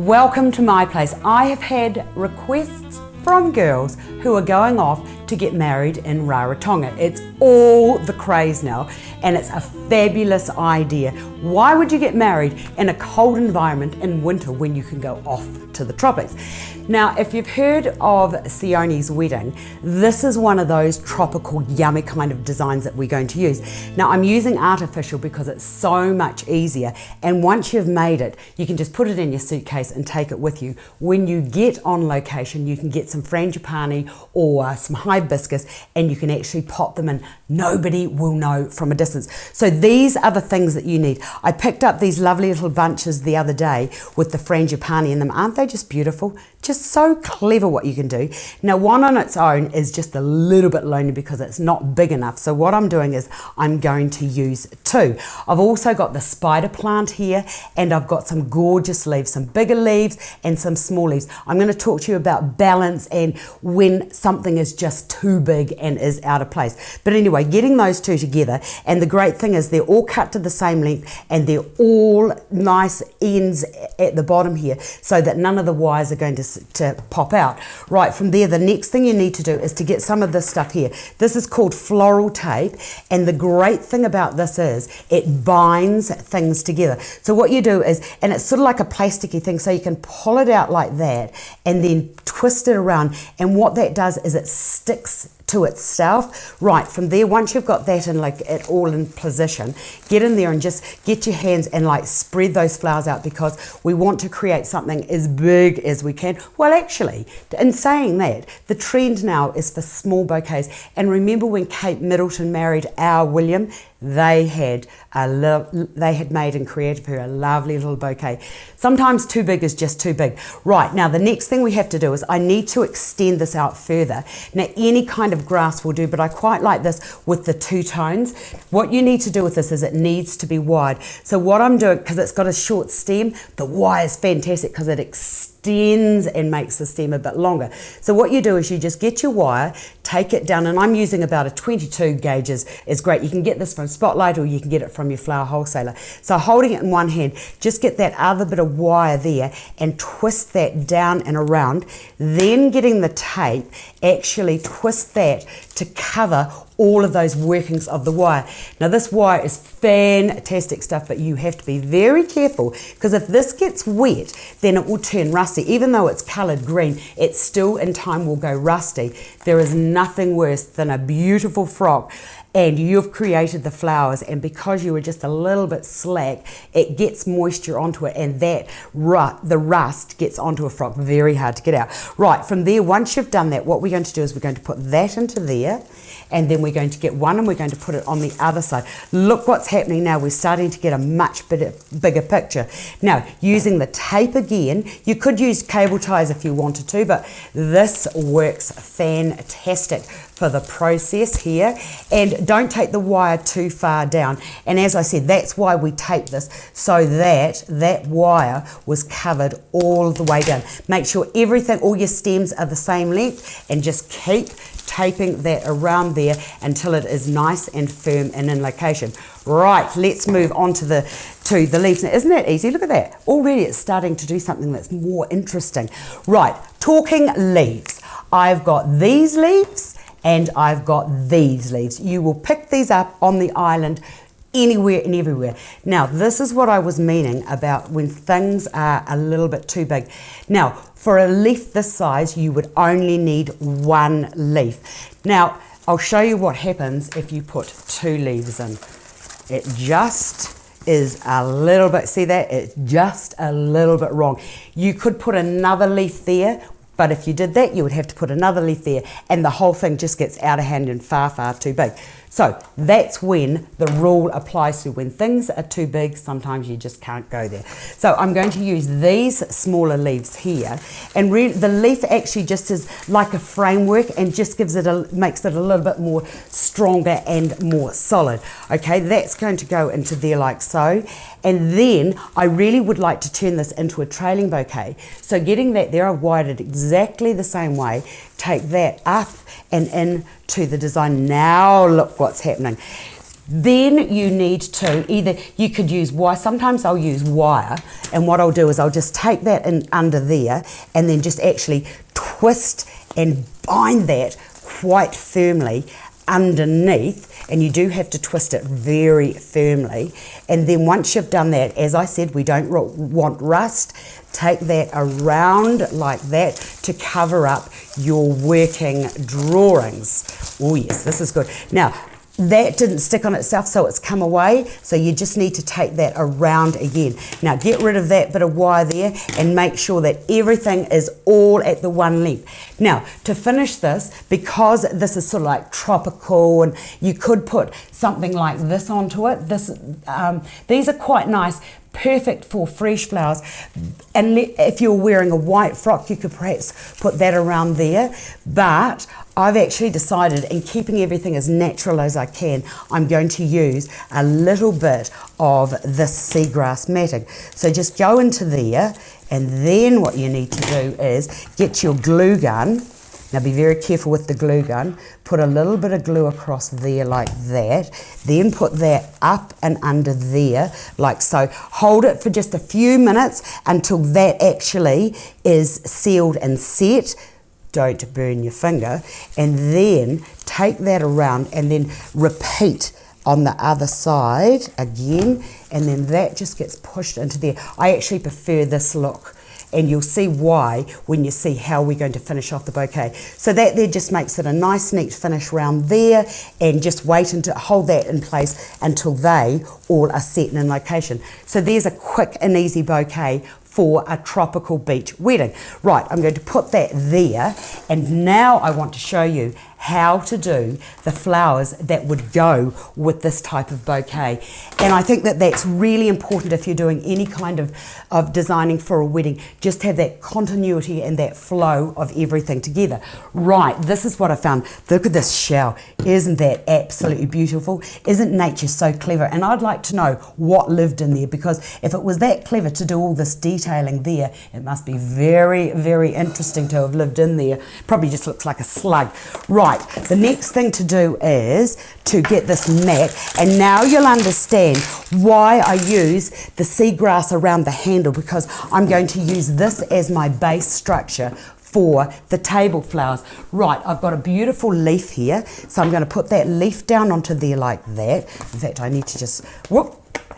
Welcome to my place. I have had requests from girls who are going off to get married in Rarotonga. It's all the craze now and it's a fabulous idea. Why would you get married in a cold environment in winter when you can go off to the tropics? Now, if you've heard of Sione's wedding, this is one of those tropical, yummy kind of designs that we're going to use. Now, I'm using artificial because it's so much easier, and once you've made it, you can just put it in your suitcase and take it with you. When you get on location, you can get some frangipani or some hibiscus, and you can actually pop them in. Nobody will know from a distance. So these are the things that you need. I picked up these lovely little bunches the other day with the frangipani in them. Aren't they just beautiful? Just so clever what you can do. Now, one on its own is just a little bit lonely because it's not big enough. So what I'm doing is I'm going to use two. I've also got the spider plant here, and I've got some gorgeous leaves, some bigger leaves and some small leaves. I'm going to talk to you about balance and when something is just too big and is out of place. But anyway, getting those two together, and the great thing is they're all cut to the same length and they're all nice ends at the bottom here so that none of the wires are going to pop out. Right, from there, the next thing you need to do is to get some of this stuff here. This is called floral tape, and the great thing about this is it binds things together. So what you do is, and it's sort of like a plasticky thing, so you can pull it out like that and then twist it around, and what that does is it sticks to itself. Right, from there, once you've got that in, like it all in position, get in there and just get your hands and like spread those flowers out, because we want to create something as big as we can. Well, actually, in saying that, the trend now is for small bouquets. And remember when Kate Middleton married our William, they had made and created for her a lovely little bouquet. Sometimes too big is just too big. Right, now the next thing we have to do is I need to extend this out further. Now, any kind of grass will do, but I quite like this with the two tones. What you need to do with this is it needs to be wide. So what I'm doing, because it's got a short stem, the wire is fantastic because it extends and makes the stem a bit longer. So what you do is you just get your wire, take it down, and I'm using about a 22 gauges is great. You can get this from Spotlight or you can get it from your flower wholesaler. So holding it in one hand, just get that other bit of wire there and twist that down and around. Then getting the tape, actually twist that to cover all of those workings of the wire. Now this wire is fantastic stuff, but you have to be very careful, because if this gets wet, then it will turn rusty. Even though it's colored green, it still in time will go rusty. There is nothing worse than a beautiful frock and you've created the flowers, and because you were just a little bit slack, it gets moisture onto it, and that the rust gets onto a frock. Very hard to get out. Right, from there, once you've done that, what we're going to do is we're going to put that into there, and then we're going to get one and we're going to put it on the other side. Look what's happening now. We're starting to get a much bigger picture. Now, using the tape again, you could use cable ties if you wanted to, but this works fantastic for the process here. And don't take the wire too far down. And as I said, that's why we tape this, so that that wire was covered all the way down. Make sure everything, all your stems are the same length, and just keep taping that around there until it is nice and firm and in location. Right, let's move on to the leaves. Now, isn't that easy? Look at that. Already it's starting to do something that's more interesting. Right, talking leaves. I've got these leaves and I've got these leaves. You will pick these up on the island anywhere and everywhere. Now, this is what I was meaning about when things are a little bit too big. Now, for a leaf this size, you would only need one leaf. Now, I'll show you what happens if you put two leaves in. It just is a little bit, see that? It's just a little bit wrong. You could put another leaf there, but if you did that, you would have to put another leaf there, and the whole thing just gets out of hand and far, far too big. So that's when the rule applies to when things are too big, sometimes you just can't go there. So I'm going to use these smaller leaves here, and the leaf actually just is like a framework and just gives it makes it a little bit more stronger and more solid. Okay, that's going to go into there like so. And then I really would like to turn this into a trailing bouquet. So getting that there, I've wired it exactly the same way. Take that up and in to the design. Now look what's happening. Then you need to either, you could use wire, sometimes I'll use wire, and what I'll do is I'll just take that in under there and then just actually twist and bind that quite firmly underneath, and you do have to twist it very firmly. And then once you've done that, as I said, we don't want rust, take that around like that to cover up your working drawings. Oh yes, this is good. Now, that didn't stick on itself, so it's come away, so you just need to take that around again. Now get rid of that bit of wire there and make sure that everything is all at the one length. Now to finish this, because this is sort of like tropical, and you could put something like this onto it. These are quite nice, perfect for fresh flowers, and if you're wearing a white frock you could perhaps put that around there, but I've actually decided, in keeping everything as natural as I can, I'm going to use a little bit of this seagrass matting. So just go into there, and then what you need to do is get your glue gun. Now be very careful with the glue gun. Put a little bit of glue across there like that. Then put that up and under there like so. Hold it for just a few minutes until that actually is sealed and set. Don't burn your finger. And then take that around and then repeat on the other side again. And then that just gets pushed into there. I actually prefer this look, and you'll see why when you see how we're going to finish off the bouquet. So that there just makes it a nice neat finish round there, and just wait and hold that in place until they all are set in location. So there's a quick and easy bouquet for a tropical beach wedding. Right, I'm going to put that there, and now I want to show you how to do the flowers that would go with this type of bouquet. And I think that that's really important if you're doing any kind of designing for a wedding. Just have that continuity and that flow of everything together. Right, this is what I found. Look at this shell. Isn't that absolutely beautiful? Isn't nature so clever? And I'd like to know what lived in there, because if it was that clever to do all this detailing there, it must be very, very interesting to have lived in there. Probably just looks like a slug. Right, the next thing to do is to get this mat, and now you'll understand why I use the seagrass around the handle, because I'm going to use this as my base structure for the table flowers. Right, I've got a beautiful leaf here, so I'm going to put that leaf down onto there like that. In fact, I need to just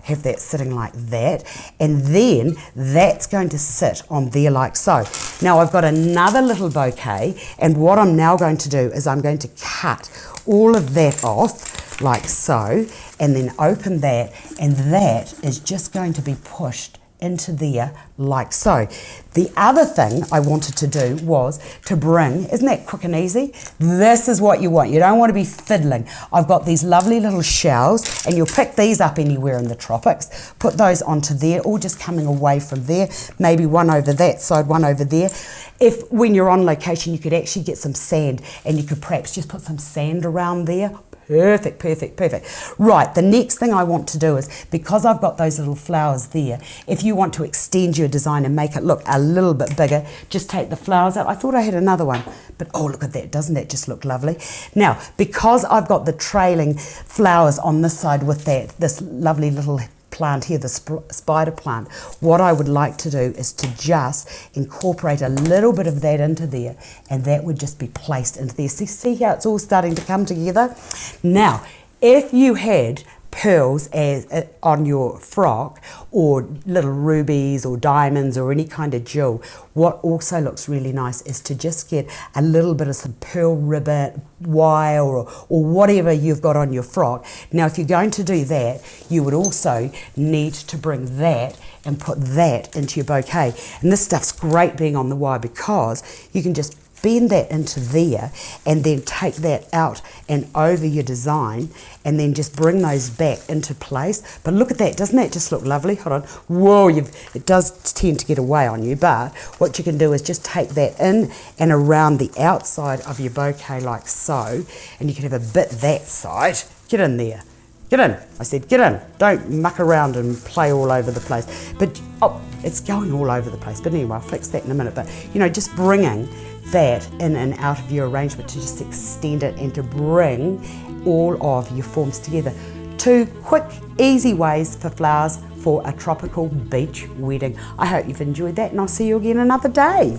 have that sitting like that, and then that's going to sit on there like so. Now I've got another little bouquet, and what I'm now going to do is I'm going to cut all of that off like so, and then open that, and that is just going to be pushed into there like so. The other thing I wanted to do was to bring, isn't that quick and easy? This is what you want. You don't want to be fiddling. I've got these lovely little shells, and you'll pick these up anywhere in the tropics. Put those onto there, all just coming away from there. Maybe one over that side, one over there. If when you're on location, you could actually get some sand, and you could perhaps just put some sand around there. Perfect, perfect, perfect. Right, the next thing I want to do is, because I've got those little flowers there, if you want to extend your design and make it look a little bit bigger, just take the flowers out. I thought I had another one, but oh, look at that. Doesn't that just look lovely? Now, because I've got the trailing flowers on this side with this lovely little plant here, the spider plant, what I would like to do is to just incorporate a little bit of that into there, and that would just be placed into there. See how it's all starting to come together? Now, if you had pearls on your frock, or little rubies or diamonds or any kind of jewel, what also looks really nice is to just get a little bit of some pearl ribbon, wire, or whatever you've got on your frock. Now if you're going to do that, you would also need to bring that and put that into your bouquet. And this stuff's great being on the wire, because you can just bend that into there, and then take that out and over your design, and then just bring those back into place. But look at that, doesn't that just look lovely? Hold on, whoa, it does tend to get away on you, but what you can do is just take that in and around the outside of your bouquet like so, and you can have a bit that side. Get in there. Get in. I said get in. Don't muck around and play all over the place. But, oh, it's going all over the place. But anyway, I'll fix that in a minute. But, you know, just bringing that in and out of your arrangement to just extend it and to bring all of your forms together. 2 quick, easy ways for flowers for a tropical beach wedding. I hope you've enjoyed that, and I'll see you again another day.